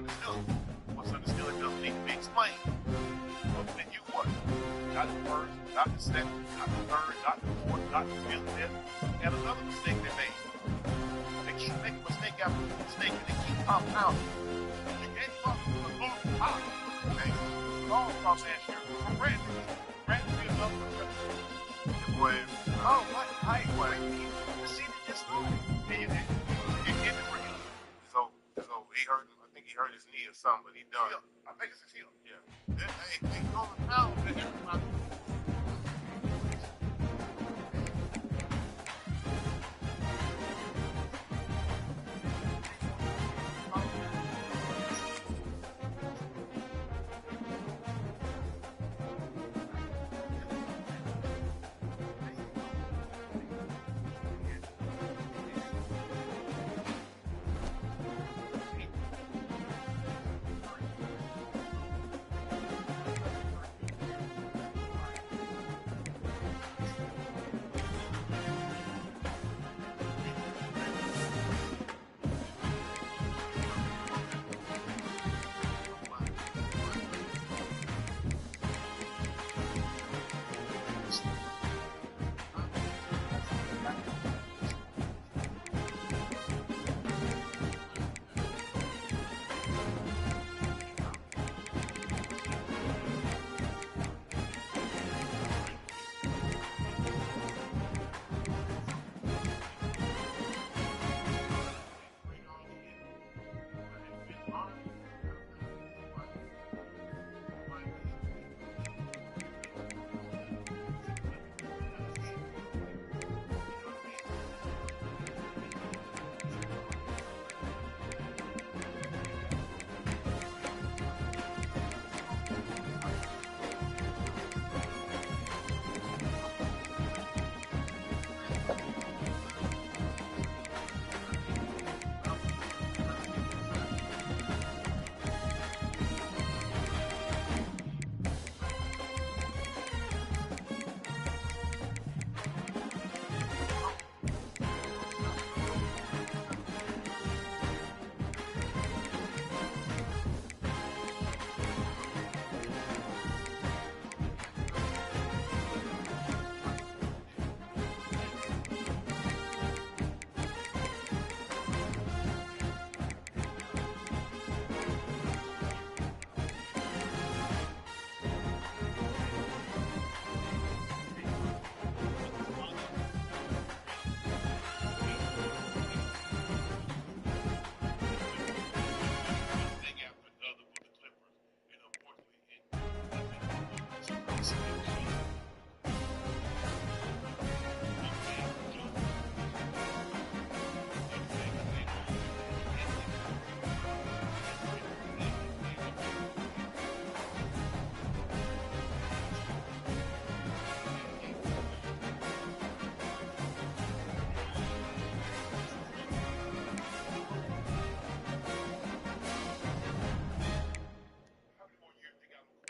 understood. What's understood doesn't need to be explained. But then you what? Not the first, not the second, not the third, not the fourth, not the fifth, and another mistake they made. They keep making mistake after mistake, and they keep compounding. You can't fuck with a little pop. Okay? All from last year. From Brandon. Brandon be another boy. Oh, what? Hi, boy. The season just started. And it ended for him. So he hurt. I think he hurt his knee or something, but he done. I think it's his heel. Yeah. They go to town and everybody.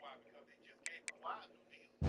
Why? Because they just gave Kawhi a new deal.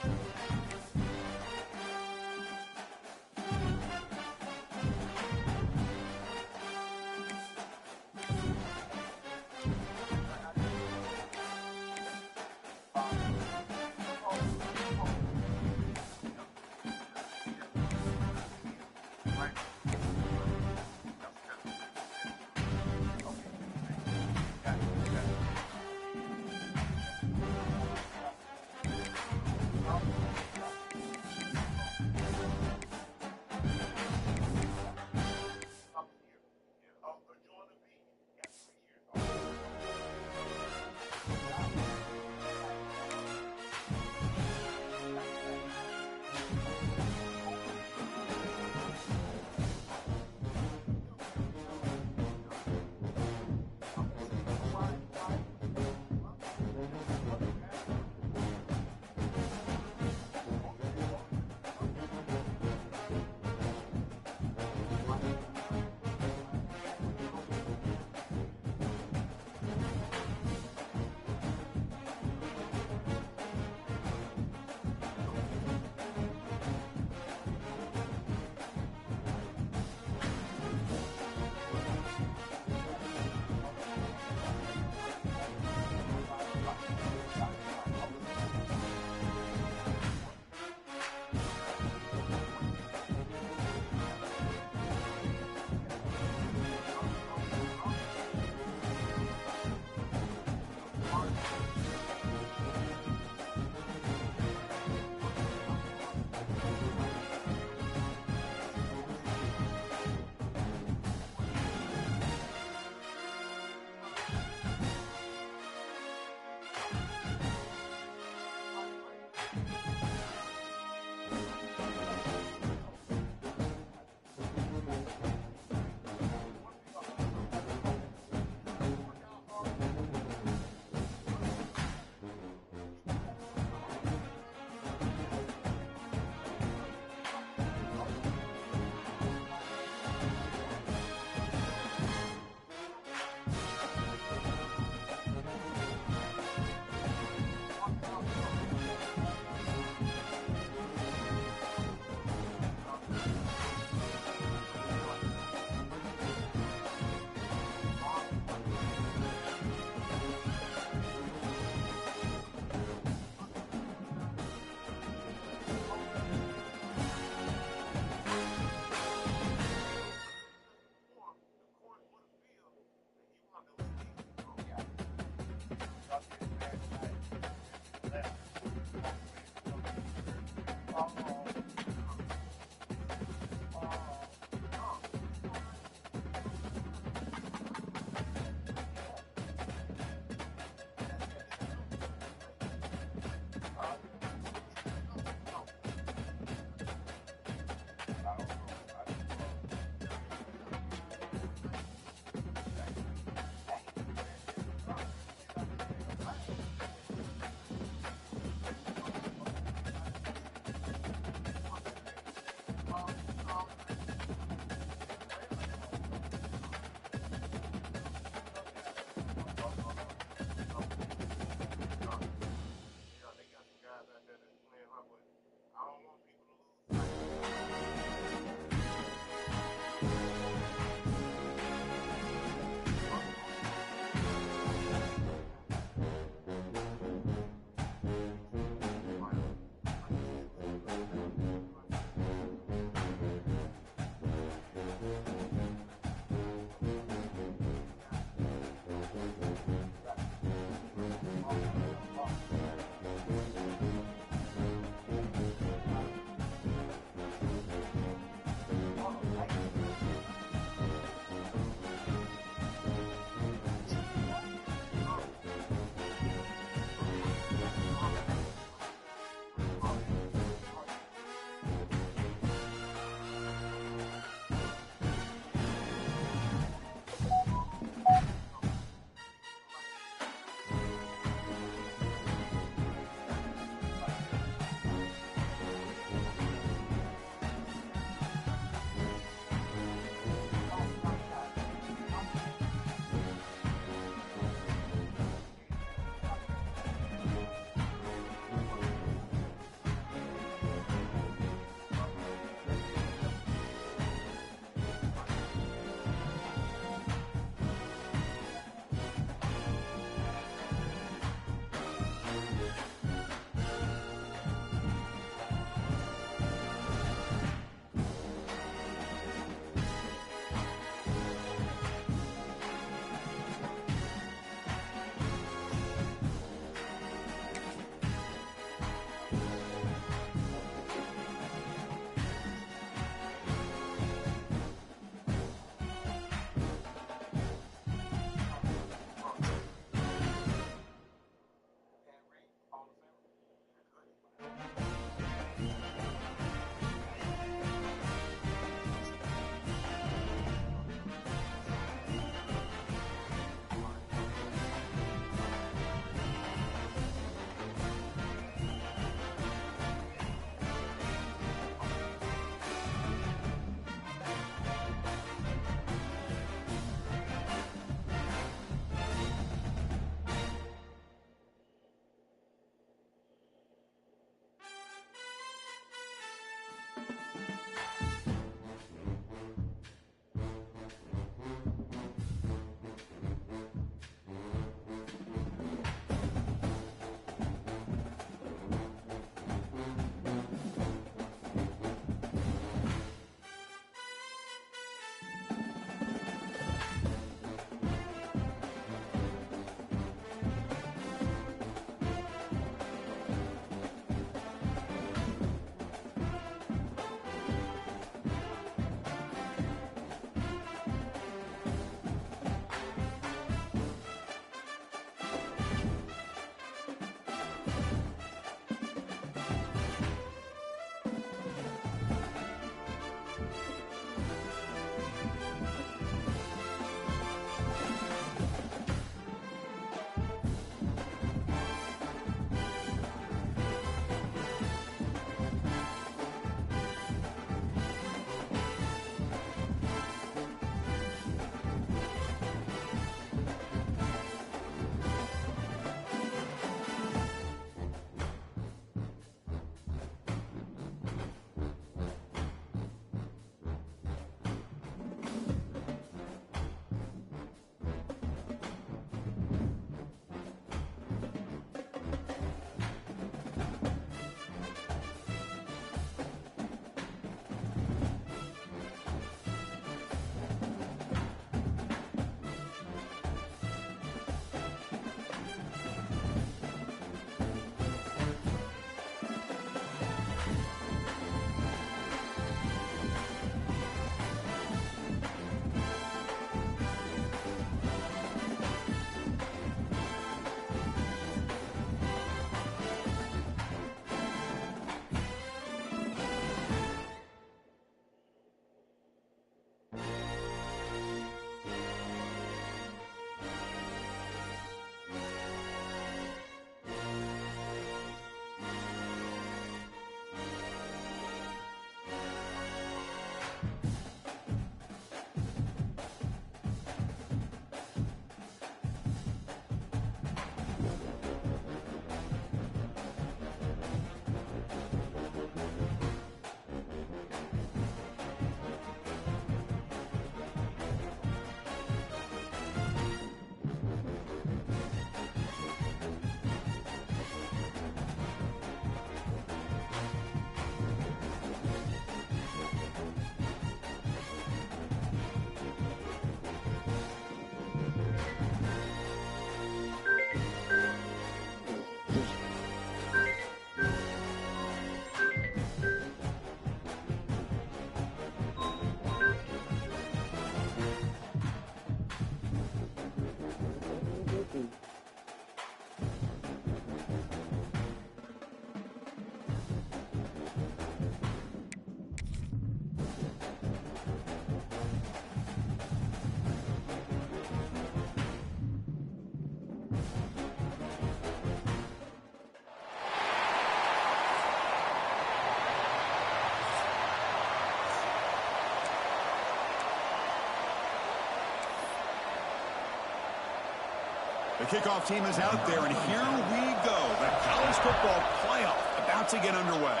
The kickoff team is out there, and here we go. The college football playoff about to get underway.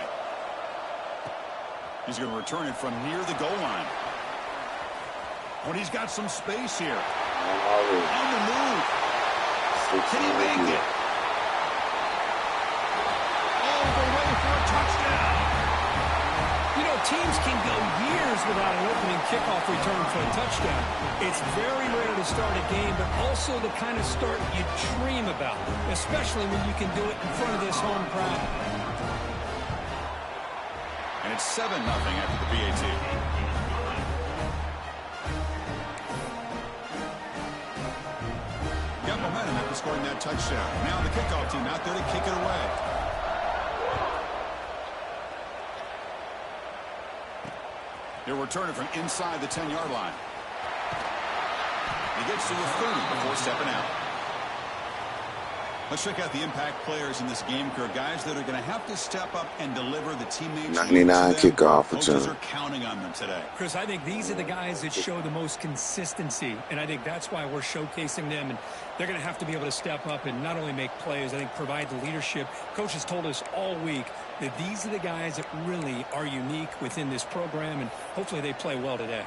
He's going to return it from near the goal line. But he's got some space here. On the move. Can he make it? All the way for a touchdown. You know, teams can go years without an opening kickoff return for a touchdown. It's very rare to start a game, but also the kind of start you dream about, especially when you can do it in front of this home crowd. And it's 7-0 after the PAT. Got momentum after scoring that touchdown. Now the kickoff team out there to kick it away. They'll return it from inside the 10-yard line. He gets to the 30 before stepping out. Let's check out the impact players in this game, Kurt. Guys that are going to have to step up and deliver the teammates. 99 kickoff return. Coaches are counting on them today. Chris, I think these are the guys that show the most consistency, and I think that's why we're showcasing them. And they're going to have to be able to step up and not only make plays, I think provide the leadership. Coach has told us all week that these are the guys that really are unique within this program, and hopefully they play well today.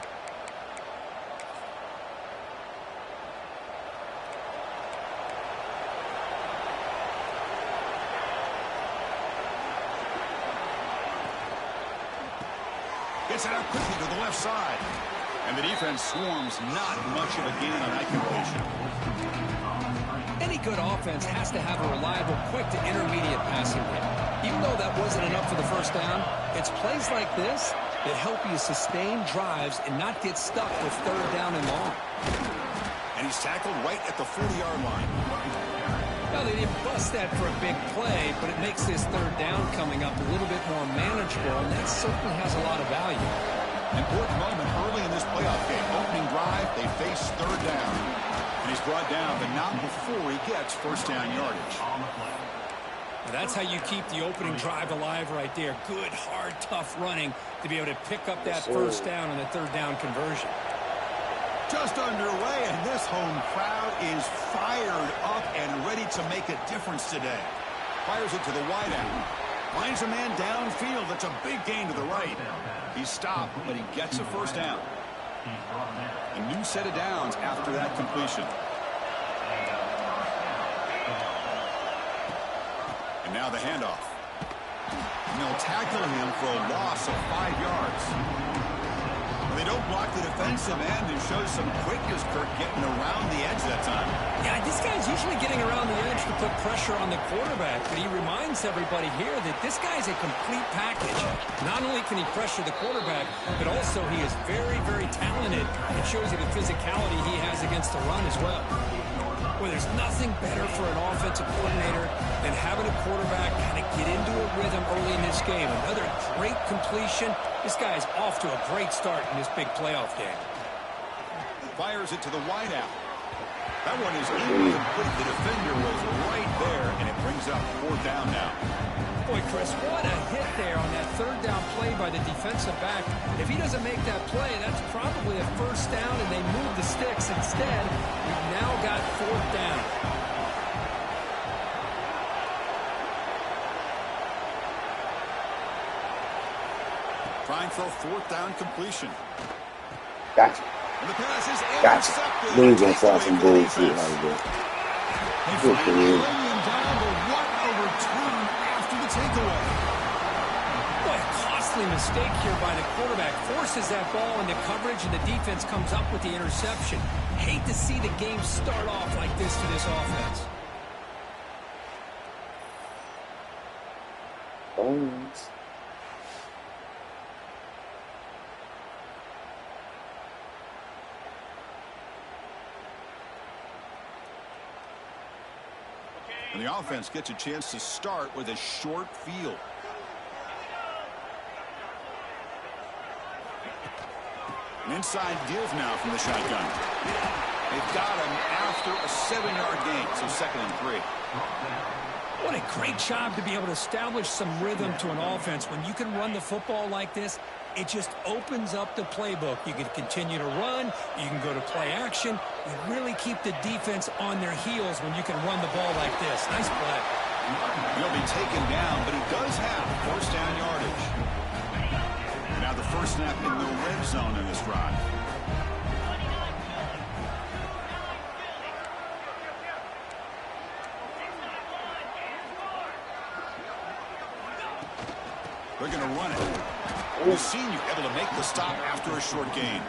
Gets it out quickly to the left side. And the defense swarms. Not much of a gain on that completion. Any good offense has to have a reliable, quick to intermediate passing game. Even though that wasn't enough for the first down, it's plays like this that help you sustain drives and not get stuck with third down and long. And he's tackled right at the 40-yard line. Well, they didn't bust that for a big play, but it makes this third down coming up a little bit more manageable, and that certainly has a lot of value. Important moment early in this playoff game. Opening drive, they face third down. And he's brought down, but not before he gets first down yardage. Well, that's how you keep the opening drive alive right there. Good, hard, tough running to be able to pick up that first down on the third down conversion. Just underway, and this home crowd is fired up and ready to make a difference today. Fires it to the wideout. Finds a man downfield. That's a big gain to the right. He's stopped, but he gets a first down. A new set of downs after that completion. And now the handoff. And they'll tackle him for a loss of 5 yards. They don't block the defensive end and show some quickness, Kirk, getting around the edge that time. Yeah, this guy's usually getting around the edge to put pressure on the quarterback, but he reminds everybody here that this guy's a complete package. Not only can he pressure the quarterback, but also he is very, very talented. It shows you the physicality he has against the run as well. Well, there's nothing better for an offensive coordinator than having a quarterback kind of get into a rhythm early in this game. Another great completion. This guy's off to a great start in this big playoff game. Fires it to the wideout. That one is incomplete. The defender was right there, and it brings up fourth down now. Boy, Chris, what a hit there on that third down play by the defensive back. If he doesn't make that play, that's probably a first down, and they move the sticks. Instead, we've now got fourth down. Trying for a fourth down completion. Gotcha. And the pass is intercepted. Then he's going to try some bullshit out of it. Good for you. Down, but what a return after the takeaway. Boy, a costly mistake here by the quarterback. Forces that ball into coverage, and the defense comes up with the interception. Hate to see the game start off like this for this offense. Bones. And the offense gets a chance to start with a short field. An inside give now from the shotgun. They've got him after a 7-yard gain, so 2nd and 3. What a great job to be able to establish some rhythm to an offense. When you can run the football like this, it just opens up the playbook. You can continue to run. You can go to play action. You really keep the defense on their heels when you can run the ball like this. Nice play. He'll be taken down, but he does have first down yardage. Now the first snap in the red zone in this drive. They're going to run it. The senior able to make the stop after a short gain.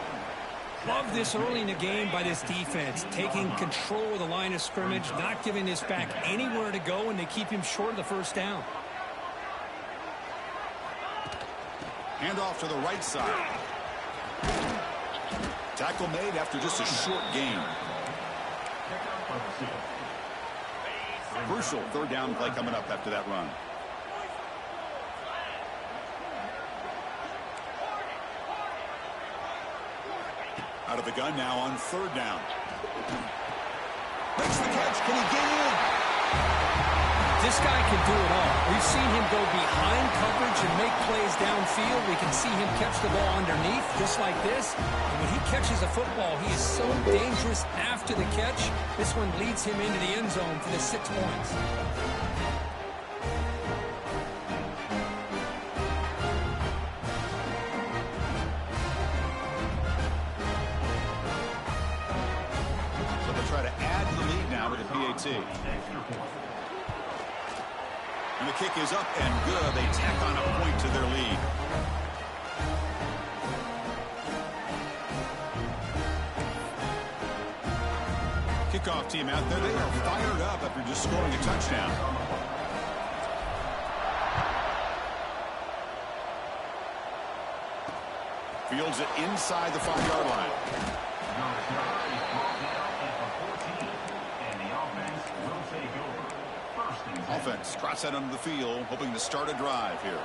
Love this early in the game by this defense, taking control of the line of scrimmage, not giving this back anywhere to go, and they keep him short of the first down. Handoff to the right side. Tackle made after just a short gain. Crucial third down play coming up after that run. Out of the gun now on third down. Makes the catch. Can he get in? This guy can do it all. We've seen him go behind coverage and make plays downfield. We can see him catch the ball underneath, just like this. And when he catches a football, he is so dangerous after the catch. This one leads him into the end zone for the 6 points. So they'll try to add to the lead now with a PAT. And the kick is up and good. They tack on a point to their lead. Kickoff team out there. They are fired up after just scoring a touchdown. Fields it inside the 5-yard line. Offense trots out onto the field, hoping to start a drive here.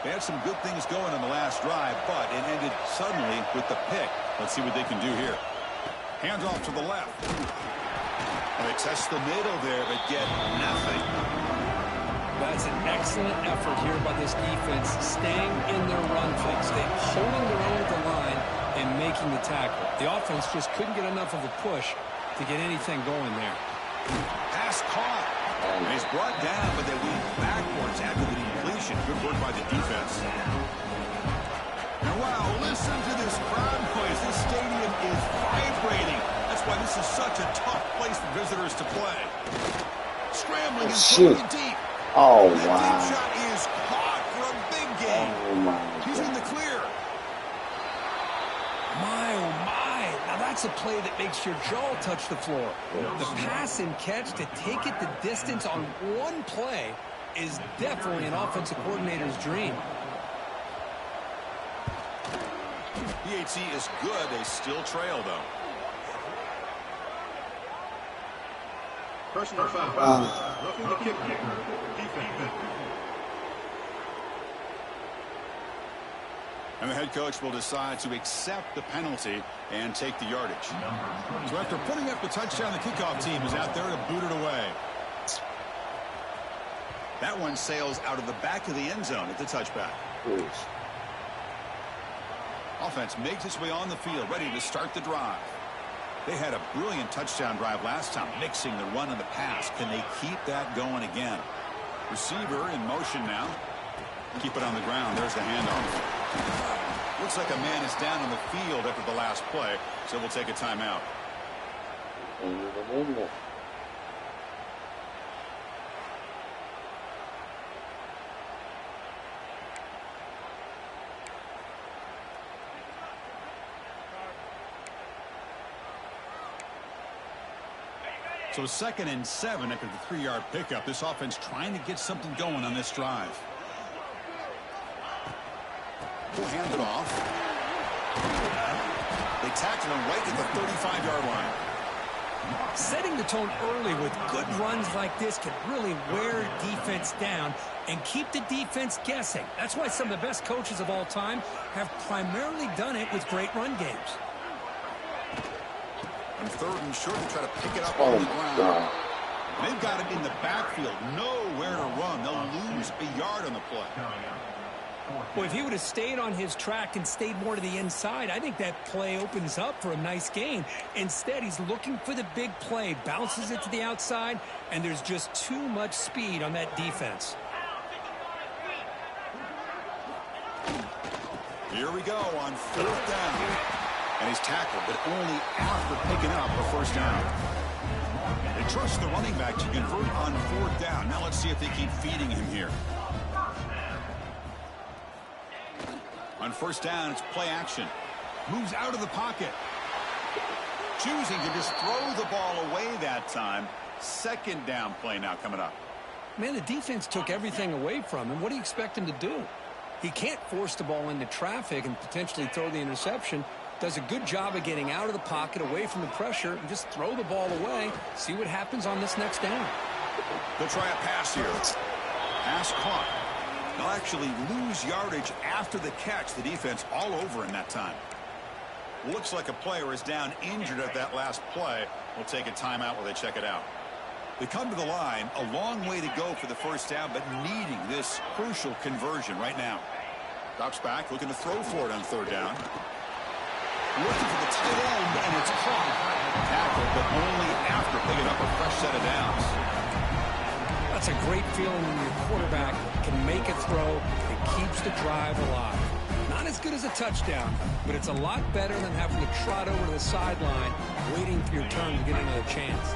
They had some good things going on the last drive, but it ended suddenly with the pick. Let's see what they can do here. Hands off to the left. And they test the middle there, but get nothing. That's an excellent effort here by this defense, staying in their run fake, staying holding their own at the line and making the tackle. The offense just couldn't get enough of a push to get anything going there. Pass caught. And he's brought down, but they weave backwards after the completion. Good work by the defense. And wow, listen to this crowd noise. This stadium is vibrating. That's why this is such a tough place for visitors to play. Scrambling and throwing deep. Oh, that wow. deep shot is caught for a big gain. Oh, my He's in the clear. My, oh my. Now that's a play that makes your jaw touch the floor. The pass and catch to take it the distance on one play is definitely an offensive coordinator's dream. PAT is good. They still trail, though. Personal foul. Roughing the kicker. Defense. And the head coach will decide to accept the penalty and take the yardage. So after putting up the touchdown, the kickoff team is out there to boot it away. That one sails out of the back of the end zone at the touchback. Offense makes its way on the field, ready to start the drive. They had a brilliant touchdown drive last time, mixing the run and the pass. Can they keep that going again? Receiver in motion now. Keep it on the ground. There's the handoff. Looks like a man is down on the field after the last play, so we'll take a timeout. So 2nd and 7 after the 3-yard pickup. This offense trying to get something going on this drive. We'll hand it off. They tackle him right at the 35-yard line. Setting the tone early with good runs like this can really wear defense down and keep the defense guessing. That's why some of the best coaches of all time have primarily done it with great run games. And 3rd and short, to try to pick it up on the ground. They've got him in the backfield, nowhere to run. They'll lose a yard on the play. Well, if he would have stayed on his track and stayed more to the inside, I think that play opens up for a nice gain. Instead, he's looking for the big play, bounces it to the outside, and there's just too much speed on that defense. Here we go on 4th down. And he's tackled, but only after picking up a first down. They trust the running back to convert on 4th down. Now let's see if they keep feeding him here. On 1st down, it's play action. Moves out of the pocket. Choosing to just throw the ball away that time. 2nd down play now coming up. Man, the defense took everything away from him. What do you expect him to do? He can't force the ball into traffic and potentially throw the interception. Does a good job of getting out of the pocket, away from the pressure, and just throw the ball away. See what happens on this next down. They'll try a pass here. Pass caught. They'll actually lose yardage after the catch. The defense all over in that time. Looks like a player is down injured at that last play. We'll take a timeout while they check it out. They come to the line, a long way to go for the first down, but needing this crucial conversion right now. Drops back, looking to throw for it on third down. Looking for the tight end, and it's caught. Tackled, but only after picking up a fresh set of downs. That's a great feeling when your quarterback can make a throw and keeps the drive alive. Not as good as a touchdown, but it's a lot better than having to trot over to the sideline, waiting for your turn to get another chance.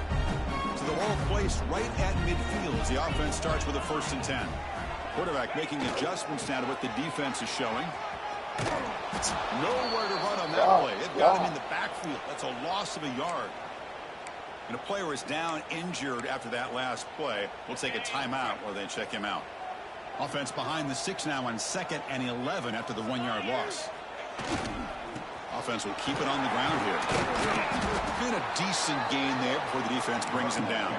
So the ball placed right at midfield as the offense starts with a 1st and 10. Quarterback making adjustments now to what the defense is showing. Nowhere to run on that play. It got him in the backfield. That's a loss of a yard. And a player is down injured after that last play. We'll take a timeout while they check him out. Offense behind the 6 now on 2nd and 11 after the 1-yard loss. Offense will keep it on the ground here. Been a decent gain there before the defense brings him down.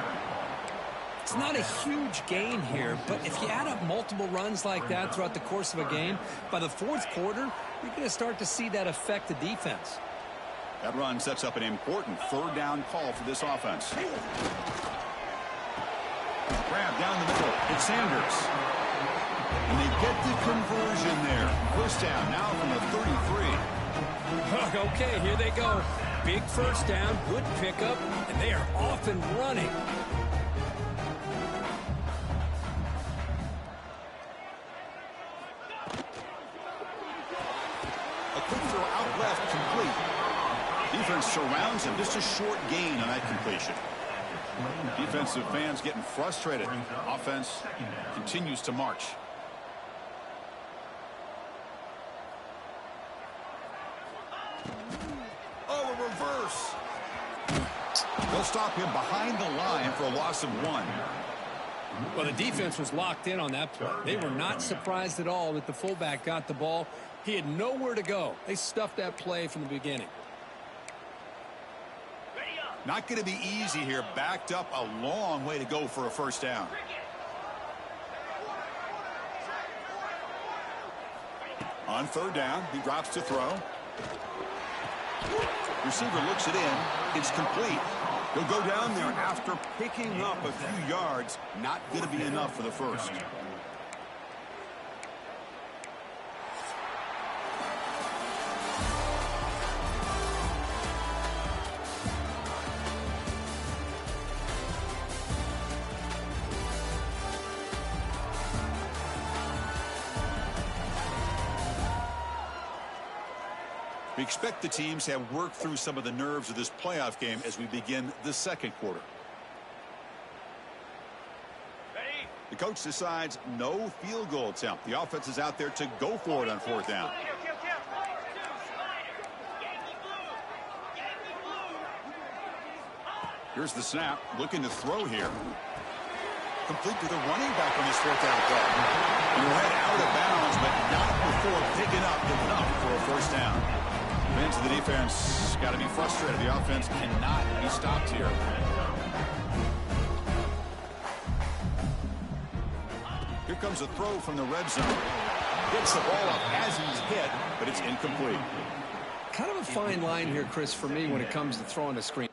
It's not a huge gain here, but if you add up multiple runs like that throughout the course of a game, by the 4th quarter, you're going to start to see that affect the defense. That run sets up an important 3rd down call for this offense. Grab down the middle. It's Sanders. And they get the conversion there. 1st down now from the 33. Okay, here they go. Big 1st down, good pickup, and they are off and running. A quick throw out left, complete. Defense surrounds him. Just a short gain on that completion. Defensive fans getting frustrated. Offense continues to march. Oh, a reverse. They'll stop him behind the line for a loss of 1. Well, the defense was locked in on that play. They were not surprised at all that the fullback got the ball. He had nowhere to go. They stuffed that play from the beginning. Not going to be easy here. Backed up a long way to go for a 1st down. On 3rd down, he drops to throw. Receiver looks it in. It's complete. He'll go down there after picking up a few yards. Not going to be enough for the 1st. We expect the teams to have worked through some of the nerves of this playoff game as we begin the 2nd quarter. The coach decides no field goal attempt. The offense is out there to go for it on 4th down. Here's the snap. Looking to throw here. Complete to the running back on his 4th down play. He'll head out of bounds, but not before picking up enough for a 1st down. Fans of the defense got to be frustrated. The offense cannot be stopped here. Here comes a throw from the red zone. Gets the ball up as he's hit, but it's incomplete. Kind of a fine line here, Chris, for me when it comes to throwing a screen.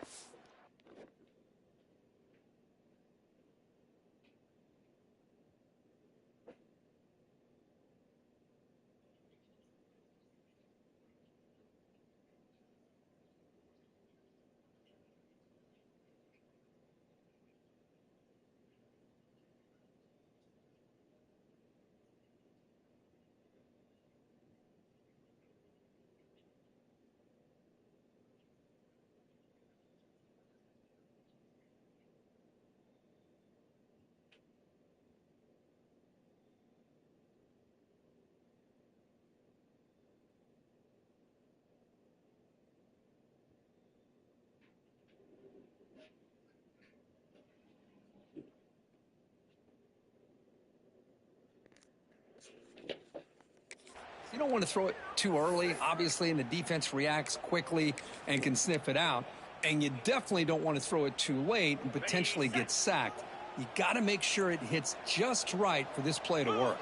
You don't want to throw it too early, obviously, and the defense reacts quickly and can sniff it out. And you definitely don't want to throw it too late and potentially get sacked. You got to make sure it hits just right for this play to work.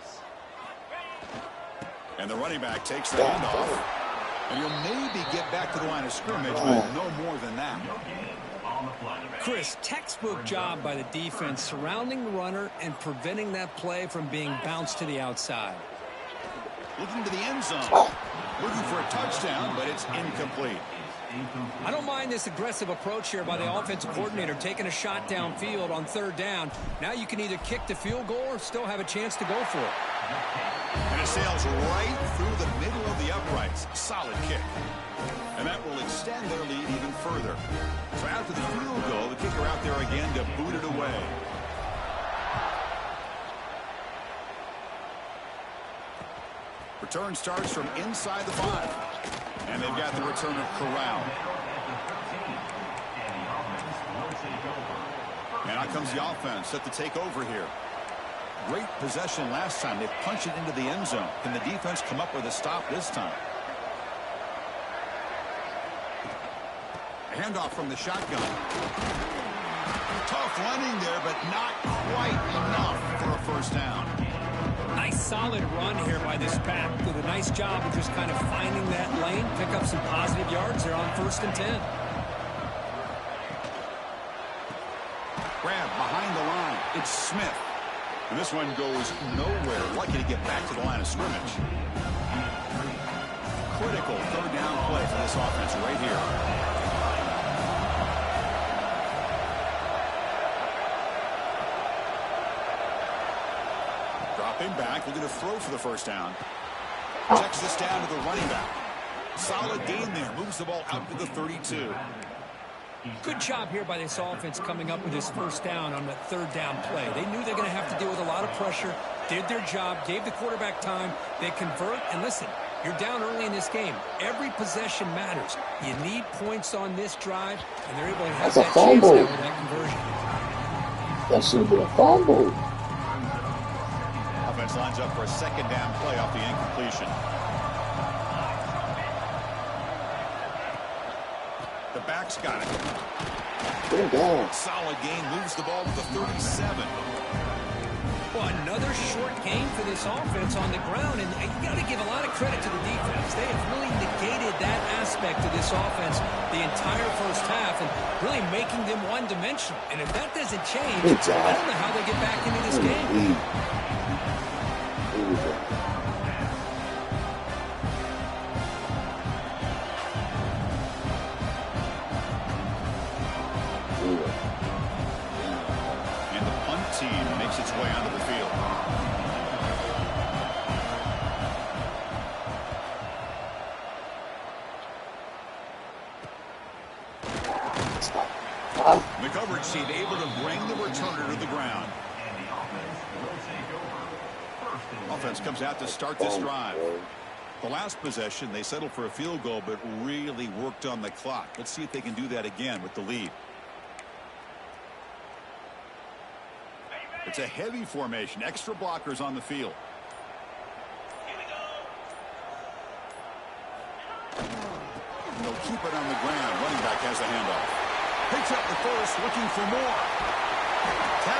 And the running back takes the handoff. And he'll maybe get back to the line of scrimmage, but no more than that. Chris, textbook job by the defense surrounding the runner and preventing that play from being bounced to the outside. Looking to the end zone. Looking for a touchdown, but it's incomplete. I don't mind this aggressive approach here by the offensive coordinator, taking a shot downfield on 3rd down. Now you can either kick the field goal or still have a chance to go for it. And it sails right through the middle of the uprights. Solid kick. And that will extend their lead even further. So after the field goal, the kicker out there again to boot it away. Return starts from inside the 5. And they've got the returner corralled. And out comes the offense set to take over here. Great possession last time. They punched it into the end zone. Can the defense come up with a stop this time? A handoff from the shotgun. Tough running there, but not quite enough for a first down. Nice solid run here by this pack. Did a nice job of just kind of finding that lane, pick up some positive yards there on 1st and 10. Grab behind the line. It's Smith. And this one goes nowhere. Lucky to get back to the line of scrimmage. Critical 3rd down play for this offense right here. Dropping back, looking to throw for the first down. Checks this down to the running back. Solid gain there. Moves the ball out to the 32. Good job here by this offense coming up with this first down on the 3rd down play. They knew they're going to have to deal with a lot of pressure, did their job, gave the quarterback time. They convert, and listen, you're down early in this game. Every possession matters. You need points on this drive, and they're able to have that chance now with that conversion. That should have been a fumble. Offense lines up for a 2nd down play off the incompletion. The back's got it. Solid gain, moves the ball to the 37. Well, another short gain for this offense on the ground, and you got to give a lot of credit to the defense. They have really negated that aspect of this offense the entire first half and really making them one-dimensional. And if that doesn't change, I don't know how they get back into this game. And the punt team makes its way onto the field. The coverage team able to bring the returner to the ground. Offense comes out to start this drive. The last possession, they settled for a field goal, but really worked on the clock. Let's see if they can do that again with the lead. It's a heavy formation. Extra blockers on the field. And they'll keep it on the ground. Running back has the handoff. Picks up the first, looking for more.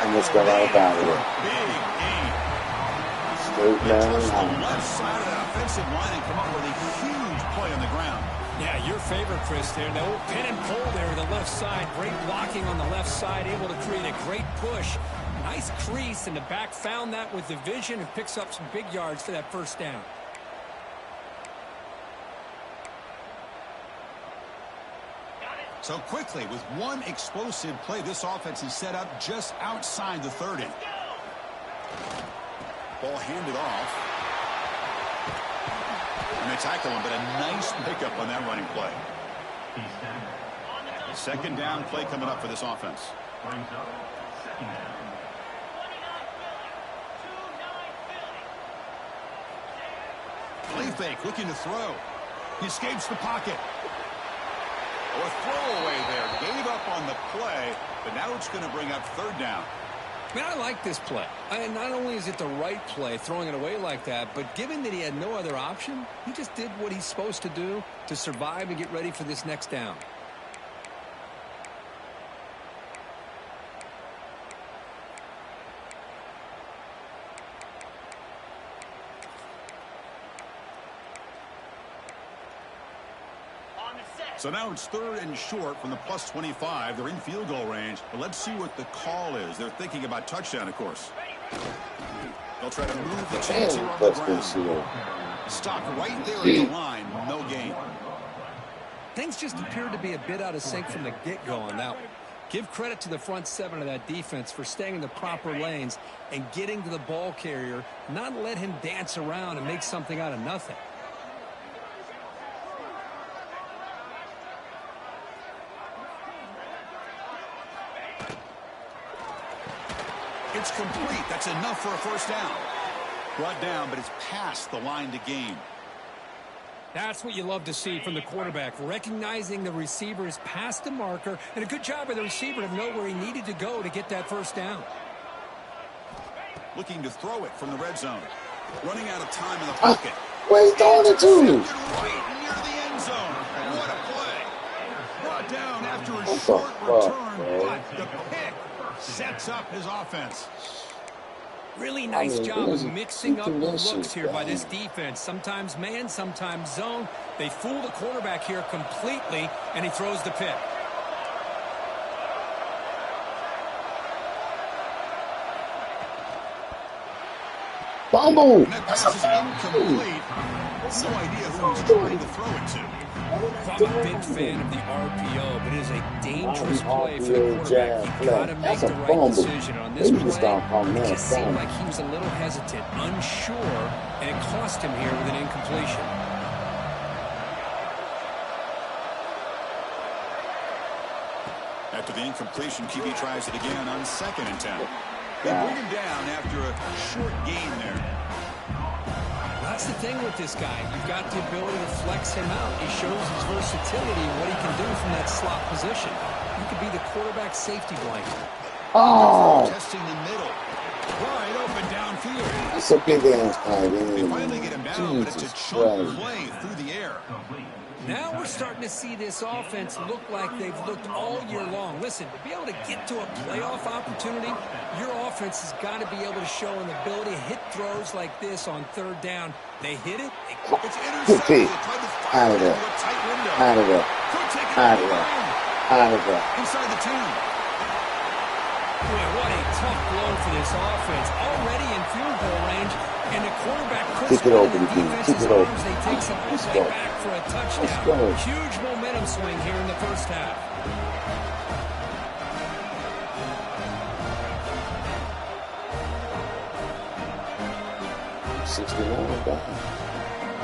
Almost got out of bounds. Big gain. Straight They touch the down. left side of the offensive line and come up with a huge play on the ground. Yeah, your favorite, Chris, there. The old pin and pull there to the left side. Great blocking on the left side, able to create a great push. Nice crease, and the back found that with the vision and picks up some big yards for that first down. So quickly, with one explosive play, this offense is set up just outside the 30. Ball handed off. And they tackle him, but a nice pickup on that running play. 2nd down play coming up for this offense. Play fake, looking to throw. He escapes the pocket. Oh, a throwaway there. Gave up on the play, but now it's going to bring up 3rd down. I mean, I like this play. And not only is it the right play, throwing it away like that, but given that he had no other option, he just did what he's supposed to do to survive and get ready for this next down. On the set. So now it's 3rd and short from the +25. They're in field goal range. But let's see what the call is. They're thinking about touchdown, of course. They'll try to move the chains here on the ground. Stopped right there at the line. No gain. Things just appeared to be a bit out of sync from the get-go on that one. Give credit to the front 7 of that defense for staying in the proper lanes and getting to the ball carrier, not let him dance around and make something out of nothing. It's complete. That's enough for a first down. Brought down, but it's past the line to gain. That's what you love to see from the quarterback, recognizing the receiver is past the marker, and a good job by the receiver to know where he needed to go to get that first down. Looking to throw it from the red zone. Running out of time in the pocket. Where's throwing it to? Right near the end zone. What a play. Brought down after a short return, but the pick sets up his offense. Really nice job of mixing up the looks here by this defense. Sometimes man, sometimes zone. They fool the quarterback here completely, and he throws the pick. Fumble. That pass is incomplete. No idea who he's trying to throw it to. I'm a big fan of the RPO, but it is a dangerous play for the quarterback. You got to make the right decision on this play. It just seemed like he was a little hesitant, unsure, and it cost him here with an incompletion. After the incompletion, QB tries it again on 2nd and 10. They bring him down after a short gain there. That's the thing with this guy. You've got the ability to flex him out. He shows his versatility and what he can do from that slot position. He could be the quarterback safety blanket. Oh! Testing the middle. Wide open downfield. That's a big ass play. They finally get him down, but it's a chunk play through the air. Now we're starting to see this offense look like they've looked all year long. Listen, to be able to get to a playoff opportunity, your offense has got to be able to show an ability to hit throws like this on 3rd down. They hit it. It's intercepted. Out of there. Out of there. Out of there. Out of there. Inside the 10. Boy, what a tough blow for this offense. Already in field goal range, and the quarterback puts Kick it open, the defense's Kick it open. arms. They take some way back for a touchdown. Huge momentum swing here in the first half.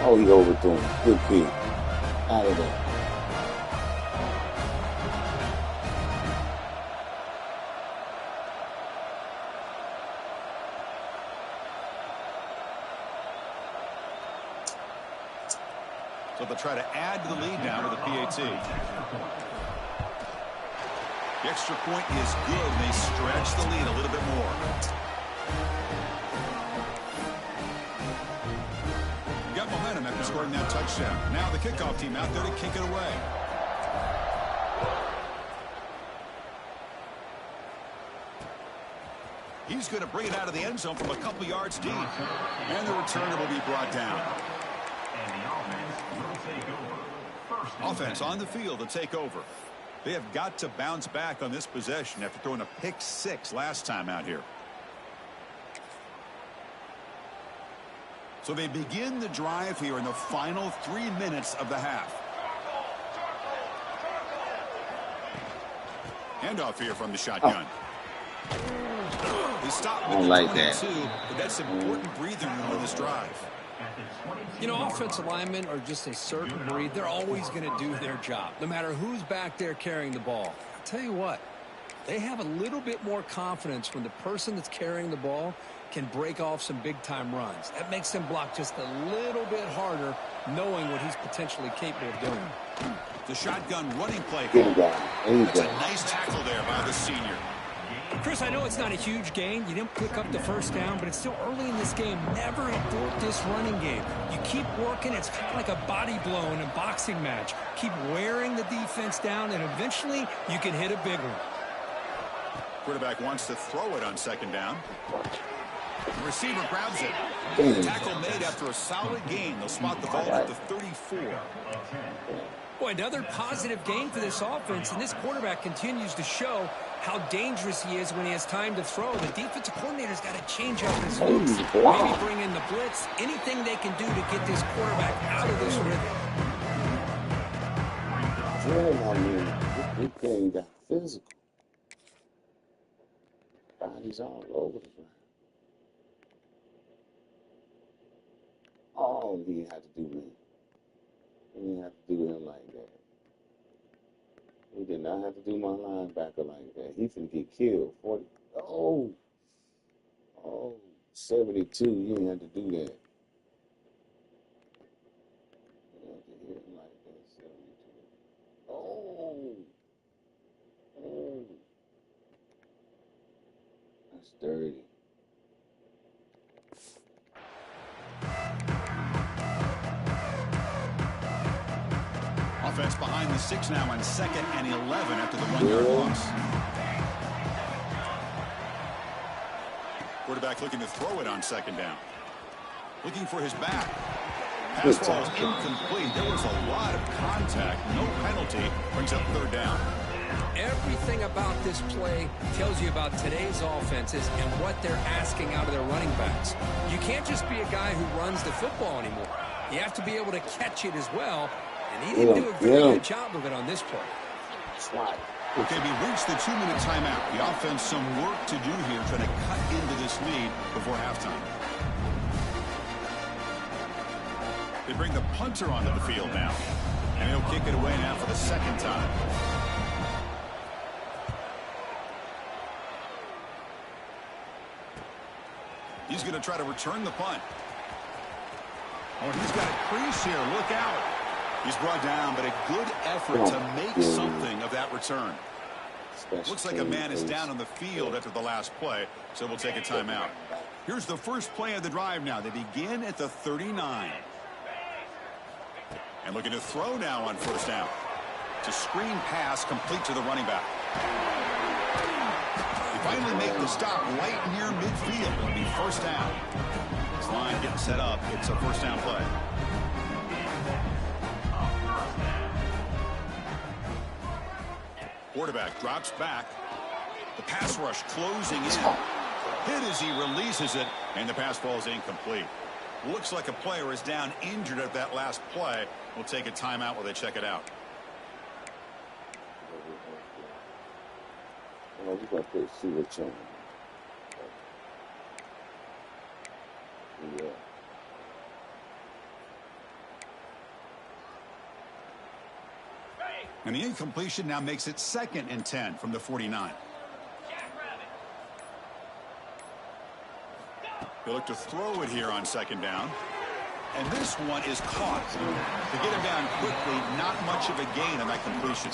Oh, he overthrew him. Good kick. Out of there. So they'll try to add to the lead now with a PAT. The extra point is good, and they stretch the lead a little bit more. Got momentum after scoring that touchdown. Now the kickoff team out there to kick it away. He's going to bring it out of the end zone from a couple yards deep. And the returner will be brought down. Offense on the field to take over. They have got to bounce back on this possession after throwing a pick-6 last time out here. So they begin the drive here in the final 3 minutes of the half. Handoff here from the shotgun. They stop with the 22, but that's important breathing room on this drive. You know, offensive linemen are just a certain breed. They're always going to do their job, no matter who's back there carrying the ball. I'll tell you what, they have a little bit more confidence when the person that's carrying the ball can break off some big-time runs. That makes them block just a little bit harder, knowing what he's potentially capable of doing. The shotgun running play. That's a nice tackle there by the senior. Chris, I know it's not a huge gain. You didn't pick up the first down, but it's still early in this game. Never abort this running game. You keep working. It's kind of like a body blow in a boxing match. Keep wearing the defense down, and eventually you can hit a big one. Quarterback wants to throw it on 2nd down. The receiver grabs it. Tackle made after a solid gain. They'll spot the ball at the 34. Boy, another positive game for this offense, and this quarterback continues to show how dangerous he is when he has time to throw. The defensive coordinator's got to change up his looks, maybe bring in the blitz, anything they can do to get this quarterback out of this rhythm. Yeah, I mean, this game got physical. Bodies all over the ground. All he had to do me. He didn't have to do him like that. He did not have to do my linebacker like that. He finna get killed. 40. Oh. 72. You didn't have to do that. You didn't have to hit him like that. 72. Oh. That's dirty. Offense behind the 6 now on 2nd and 11 after the 1-yard loss. Quarterback looking to throw it on 2nd down. Looking for his back. Pass ball is incomplete. There was a lot of contact. No penalty. Brings up 3rd down. Everything about this play tells you about today's offenses and what they're asking out of their running backs. You can't just be a guy who runs the football anymore. You have to be able to catch it as well. And he didn't do a very good job of it on this play. Okay, we reached the 2-minute timeout. The offense some work to do here trying to cut into this lead before halftime. They bring the punter onto the field now. And he'll kick it away now for the 2nd time. He's going to try to return the punt. Oh, he's got a crease here. Look out. He's brought down, but a good effort to make something of that return. Looks like a man is down on the field after the last play, so we'll take a timeout. Here's the first play of the drive now. They begin at the 39. And looking to throw now on 1st down. It's a screen pass complete to the running back. They finally make the stop right near midfield. It'll be 1st down. This line getting set up. It's a 1st down play. Quarterback drops back. The pass rush closing in. Hit as he releases it, and the pass falls incomplete. Looks like a player is down injured at that last play. We'll take a timeout while they check it out. Well, we got to see what's on. Yeah. And the incompletion now makes it 2nd and 10 from the 49. They look to throw it here on 2nd down. And this one is caught. To get him down quickly, not much of a gain on that completion.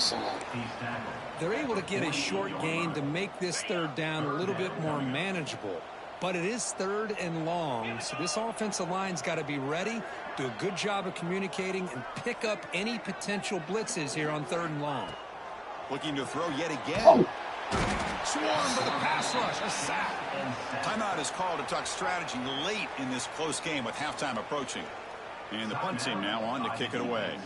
They're able to get a short gain to make this 3rd down a little bit more manageable. But it is 3rd and long, so this offensive line's got to be ready, do a good job of communicating, and pick up any potential blitzes here on 3rd and long. Looking to throw yet again. Swarmed by the pass rush, a sack. Timeout is called to talk strategy late in this close game with halftime approaching. And the punt team now on to kick it away.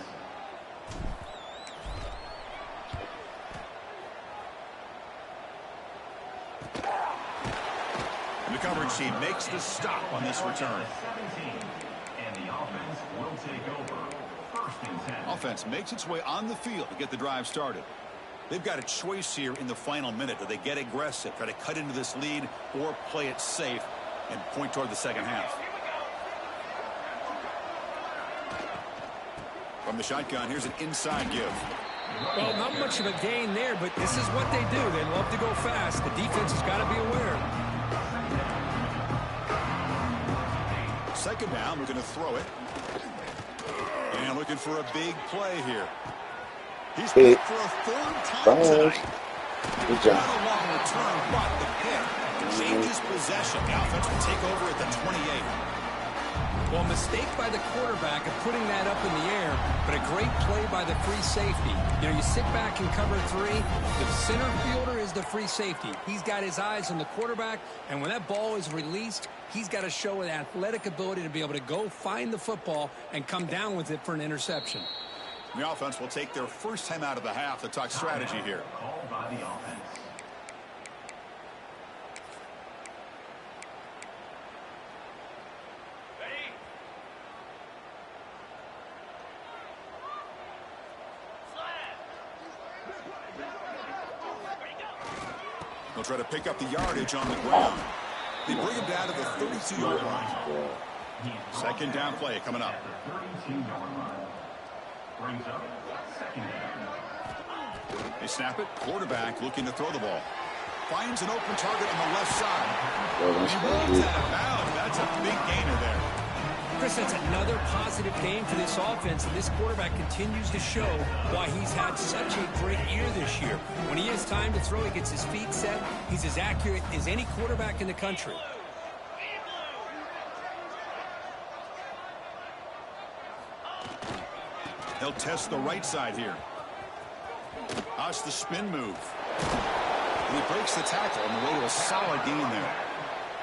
And the coverage team makes the stop on this return. And the offense will take over. 1st and 10. Offense makes its way on the field to get the drive started. They've got a choice here in the final minute. Do they get aggressive, try to cut into this lead, or play it safe and point toward the 2nd half? From the shotgun, here's an inside give. Well, not much of a gain there, but this is what they do. They love to go fast. The defense has got to be aware. 2nd down, we're going to throw it. And looking for a big play here. He's picked for a 3rd time tonight. Good job. Not a long return, but the pick changes possession. The offense will take over at the 28. Well, mistake by the quarterback of putting that up in the air, but a great play by the free safety. You know, you sit back and cover 3. The center fielder is the free safety. He's got his eyes on the quarterback, and when that ball is released, he's got to show an athletic ability to be able to go find the football and come down with it for an interception. The offense will take their first time out of the half to talk strategy here. Called by the offense. They'll try to pick up the yardage on the ground. They bring him down to the 32-yard line. Second down play coming up. At the 32-yard line. Brings up second down. They snap it. Quarterback looking to throw the ball. Finds an open target on the left side. He moves out of bounds. That's a big gainer there. Chris, that's another positive game for this offense, and this quarterback continues to show why he's had such a great year this year. When he has time to throw, he gets his feet set. He's as accurate as any quarterback in the country. He'll test the right side here. Watch the spin move. And he breaks the tackle on the way to a solid gain there.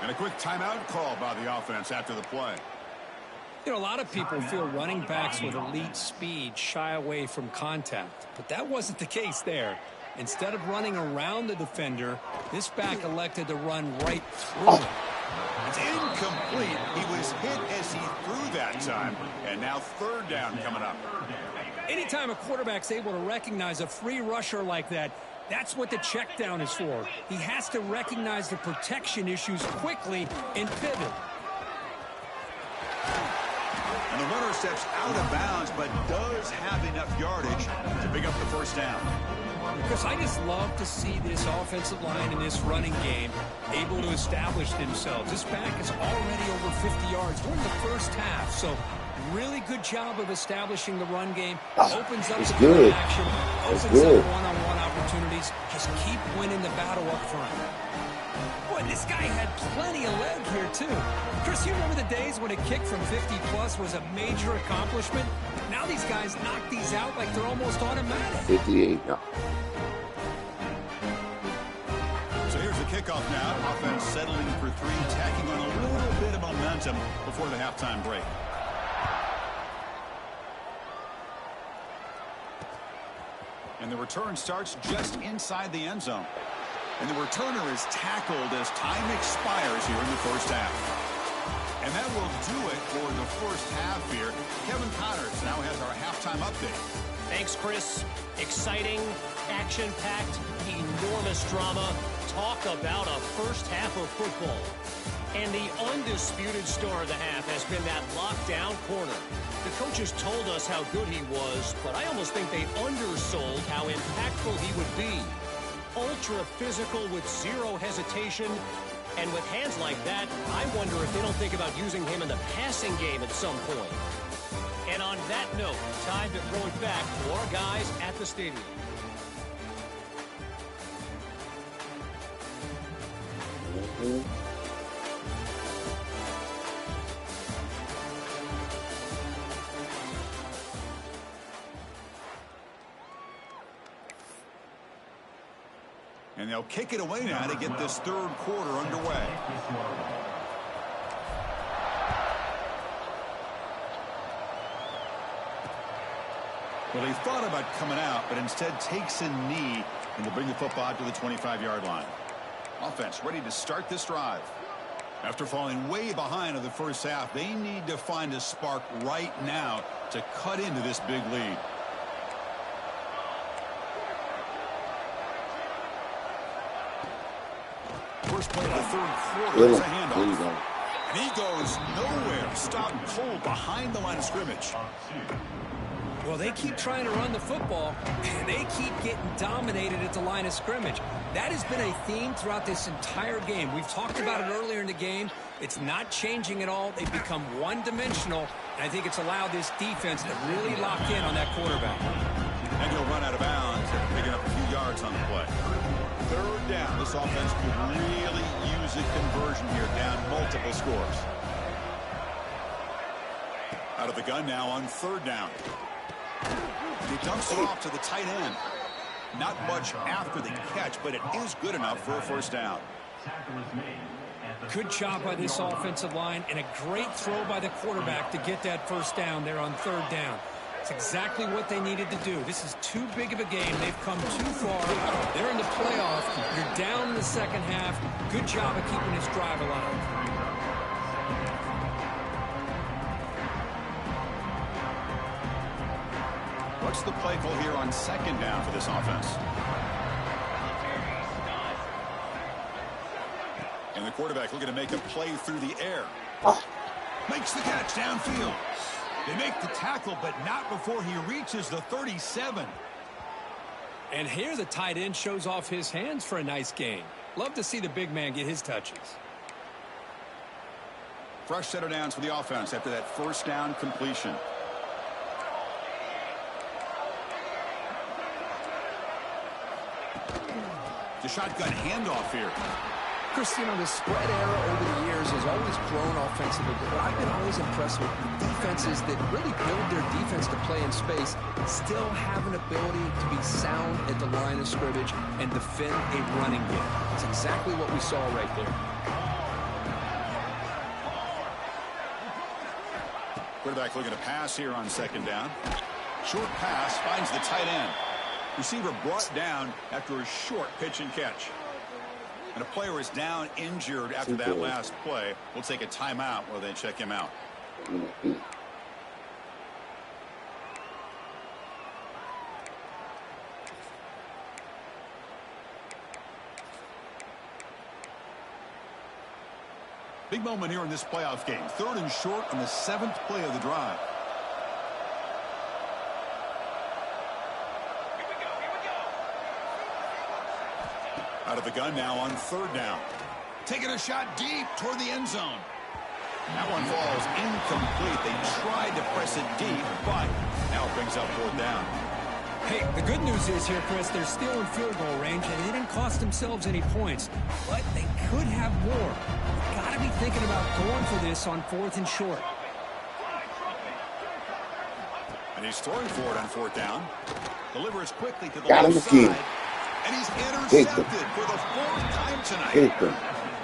And a quick timeout call by the offense after the play. You know, a lot of people feel running backs with elite speed shy away from contact, but that wasn't the case there. Instead of running around the defender, this back elected to run right through him. It's incomplete. He was hit as he threw that time, and now third down coming up. Anytime a quarterback's able to recognize a free rusher like that, that's what the check down is for. He has to recognize the protection issues quickly and pivot. And the runner steps out of bounds, but does have enough yardage to pick up the first down. Because I just love to see this offensive line in this running game able to establish themselves. This back is already over 50 yards during the first half. So really good job of establishing the run game. Opens up the good action. Opens up one-on-one opportunities. Just keep winning the battle up front. Boy, this guy had plenty of leg here, too. Chris, you remember the days when a kick from 50-plus was a major accomplishment? Now these guys knock these out like they're almost automatic. 58 now. So here's the kickoff now. Offense settling for three, tacking on a little bit of momentum before the halftime break. And the return starts just inside the end zone. And the returner is tackled as time expires here in the first half. And that will do it for the first half here. Kevin Connors now has our halftime update. Thanks, Chris. Exciting, action-packed, enormous drama. Talk about a first half of football. And the undisputed star of the half has been that lockdown corner. The coaches told us how good he was, but I almost think they undersold how impactful he would be. Ultra physical with zero hesitation, and with hands like that, I wonder if they don't think about using him in the passing game at some point. And on that note, time to throw it back to our guys at the stadium. And they'll kick it away now to get this third quarter underway. Well, he thought about coming out, but instead takes a knee and will bring the football to the 25-yard line. Offense ready to start this drive. After falling way behind in the first half, they need to find a spark right now to cut into this big lead. First play of the third quarter is a handoff. And he goes nowhere. Stop cold behind the line of scrimmage. Well, they keep trying to run the football, and they keep getting dominated at the line of scrimmage. That has been a theme throughout this entire game. We've talked about it earlier in the game. It's not changing at all. They've become one-dimensional, and I think it's allowed this defense to really lock in on that quarterback. And he'll run out of bounds, picking up a few yards on the play. Third down. This offense could really use a conversion here, down multiple scores. Out of the gun now on third down. And he dumps it off to the tight end. Not much after the catch, but it is good enough for a first down. Good job by this offensive line, and a great throw by the quarterback to get that first down there on third down. It's exactly what they needed to do. This is too big of a game. They've come too far. They're in the playoff. You're down in the second half. Good job of keeping this drive alive. What's the play call here on 2nd down for this offense? And the quarterback looking to make a play through the air. Makes the catch downfield. They make the tackle, but not before he reaches the 37. And here the tight end shows off his hands for a nice gain. Love to see the big man get his touches. Fresh set of downs for the offense after that 1st down completion. The shotgun handoff here. Chris, you know, the spread era over the years has always grown offensively, but I've been always impressed with defenses that really build their defense to play in space, still have an ability to be sound at the line of scrimmage and defend a running game. It's exactly what we saw right there. Quarterback looking to pass here on 2nd down. Short pass finds the tight end. Receiver brought down after a short pitch and catch. And a player is down injured after that last play. We'll take a timeout while they check him out. Big moment here in this playoff game. 3rd and short on the 7th play of the drive. Out of the gun now on 3rd down. Taking a shot deep toward the end zone. That one falls incomplete. They tried to press it deep, but now it brings up 4th down. Hey, the good news is here, Chris, they're still in field goal range, and they didn't cost themselves any points. But they could have more. You've got to be thinking about going for this on 4th and short. And he's throwing for it on 4th down. Delivers quickly to the Got left him side. And he's intercepted for the 4th time tonight.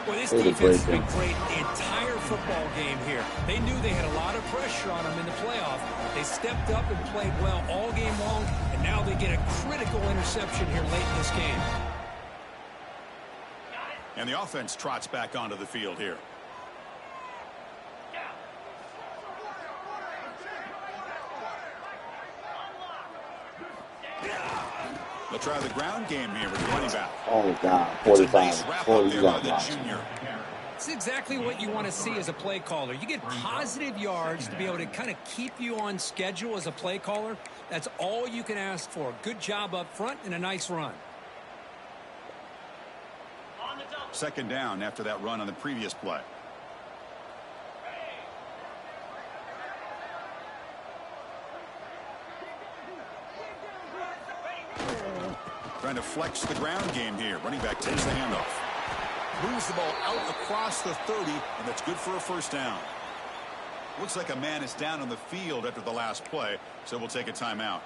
Well, this defense has been great the entire football game here. They knew they had a lot of pressure on them in the playoff. They stepped up and played well all game long, and now they get a critical interception here late in this game. And the offense trots back onto the field here. They'll try the ground game here with the running back. Oh, God. It's a 45. nice wrap up there by the junior. It's exactly what you want to see as a play caller. You get positive yards to be able to kind of keep you on schedule as a play caller. That's all you can ask for. Good job up front and a nice run. 2nd down after that run on the previous play. Trying to flex the ground game here. Running back takes the handoff. Moves the ball out across the 30, and that's good for a 1st down. Looks like a man is down on the field after the last play, so we'll take a timeout.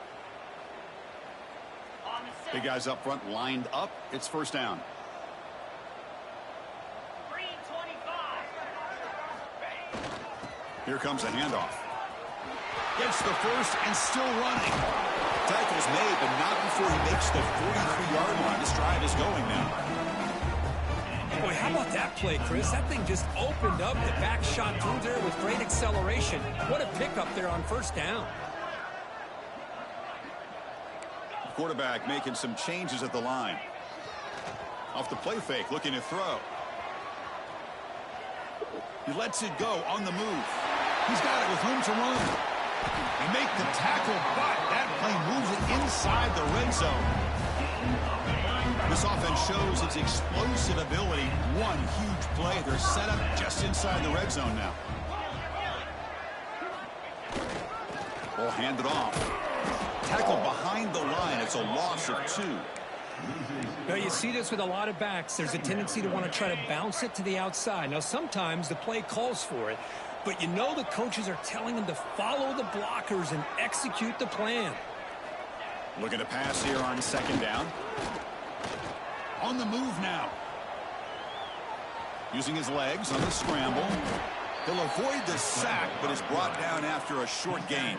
Big guys up front lined up. It's 1st down. Here comes a handoff. Gets the first and still running. Tackle's made, but not before he makes the 43-yard line. This drive is going now. Boy, how about that play, Chris? That thing just opened up. The back shot through there with great acceleration. What a pickup there on 1st down. Quarterback making some changes at the line. Off the play fake, looking to throw. He lets it go on the move. He's got it with room to run. They make the tackle, but that play moves it inside the red zone. This offense shows its explosive ability. One huge play. They're set up just inside the red zone now. Ball handed off. Tackle behind the line. It's a loss of 2. Now, you see this with a lot of backs. There's a tendency to want to try to bounce it to the outside. Now, sometimes the play calls for it, but you know the coaches are telling them to follow the blockers and execute the plan. Looking to pass here on 2nd down. On the move now. Using his legs on the scramble. He'll avoid the sack, but is brought down after a short gain.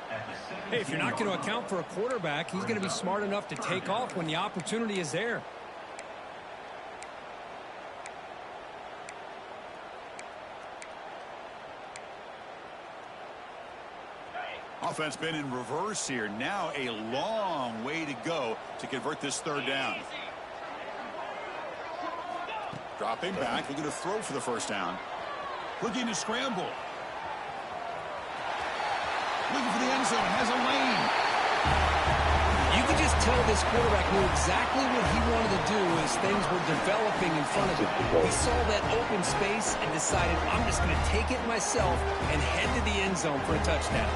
At the 6 Hey, if you're not going to account for a quarterback, he's going to be smart enough to take off when the opportunity is there. Offense been in reverse here. Now a long way to go to convert this third down. Dropping back, looking to throw for the first down. Looking to scramble. Looking for the end zone, has a lane. You could just tell this quarterback knew exactly what he wanted to do as things were developing in front of him. He saw that open space and decided, I'm just going to take it myself and head to the end zone for a touchdown.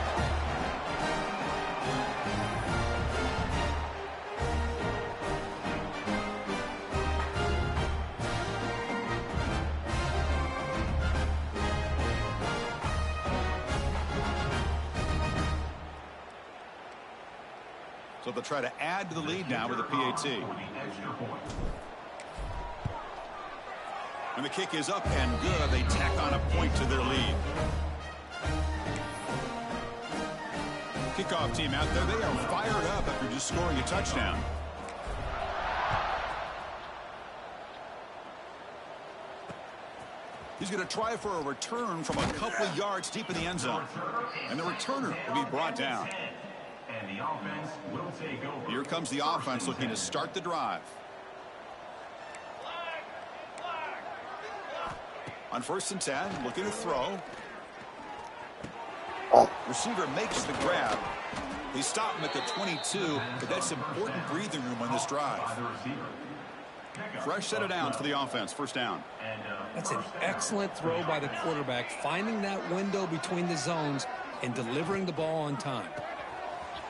So they'll try to add to the lead now with a PAT. And the kick is up and good. They tack on a point to their lead. Kickoff team out there. They are fired up after just scoring a touchdown. He's going to try for a return from a couple of yards deep in the end zone. And the returner will be brought down. And the offense will take over. Here comes the offense looking to start the drive. On 1st and 10, looking to throw. Receiver makes the grab. They stop him at the 22, but that's important breathing room on this drive. Fresh set of downs for the offense. First down. That's an excellent throw by the quarterback, finding that window between the zones and delivering the ball on time.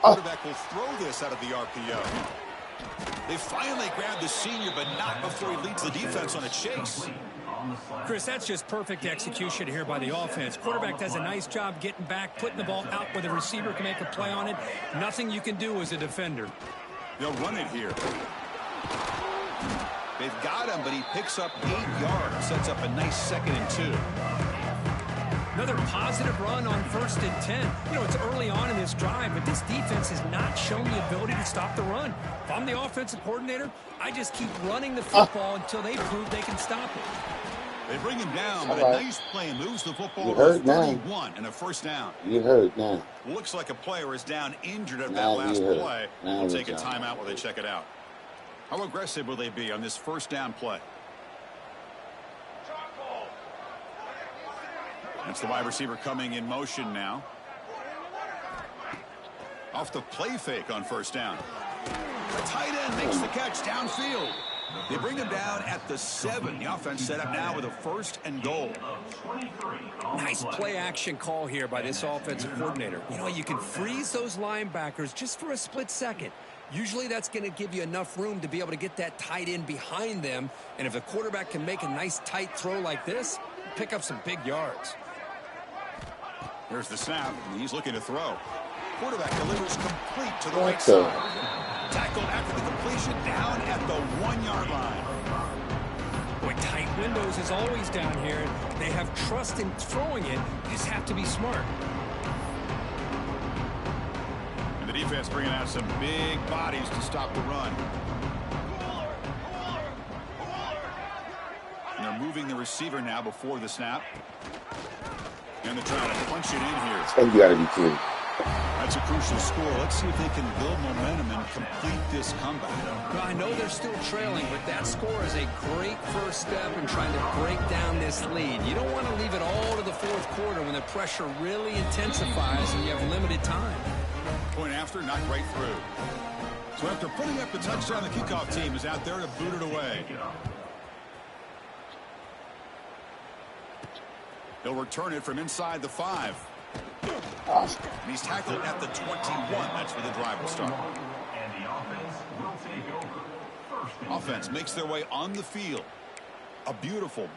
Quarterback will throw this out of the RPO. They finally grab the senior, but not before he leads the defense on a chase. Chris, that's just perfect execution here by the offense. Quarterback does a nice job getting back, putting the ball out where the receiver can make a play on it. Nothing you can do as a defender. They'll run it here. They've got him, but he picks up 8 yards. Sets up a nice 2nd and 2. Another positive run on 1st and 10. You know, it's early on in this drive, but this defense has not shown the ability to stop the run. If I'm the offensive coordinator, I just keep running the football until they prove they can stop it. They bring him down, but a nice play moves the football to 31 and a first down. You hurt now. Looks like a player is down injured at that last play. They'll take a timeout while they check it out. How aggressive will they be on this first down play? That's the wide receiver coming in motion now. Off the play fake on first down. The tight end makes the catch downfield. They bring him down at the 7. The offense set up now with a 1st and goal. Nice play action call here by this offensive coordinator. You know, you can freeze those linebackers just for a split second. Usually that's going to give you enough room to be able to get that tight end behind them. And if the quarterback can make a nice tight throw like this, pick up some big yards. There's the snap, and he's looking to throw. Quarterback delivers complete to the right side. Tackled after the completion down at the 1-yard line. Boy, tight windows is always down here. They have trust in throwing it. You just have to be smart. And the defense bringing out some big bodies to stop the run. And they're moving the receiver now before the snap. And they're trying to punch it in here. And you got to be kidding. That's a crucial score. Let's see if they can build momentum and complete this comeback. Well, I know they're still trailing, but that score is a great first step in trying to break down this lead. You don't want to leave it all to the fourth quarter when the pressure really intensifies and you have limited time. Point after, knocked right through. So after putting up the touchdown, the kickoff team is out there to boot it away. They'll return it from inside the 5. And he's tackled at the 21. That's where the drive will start. And the offense will take over. Offense makes their way on the field. A beautiful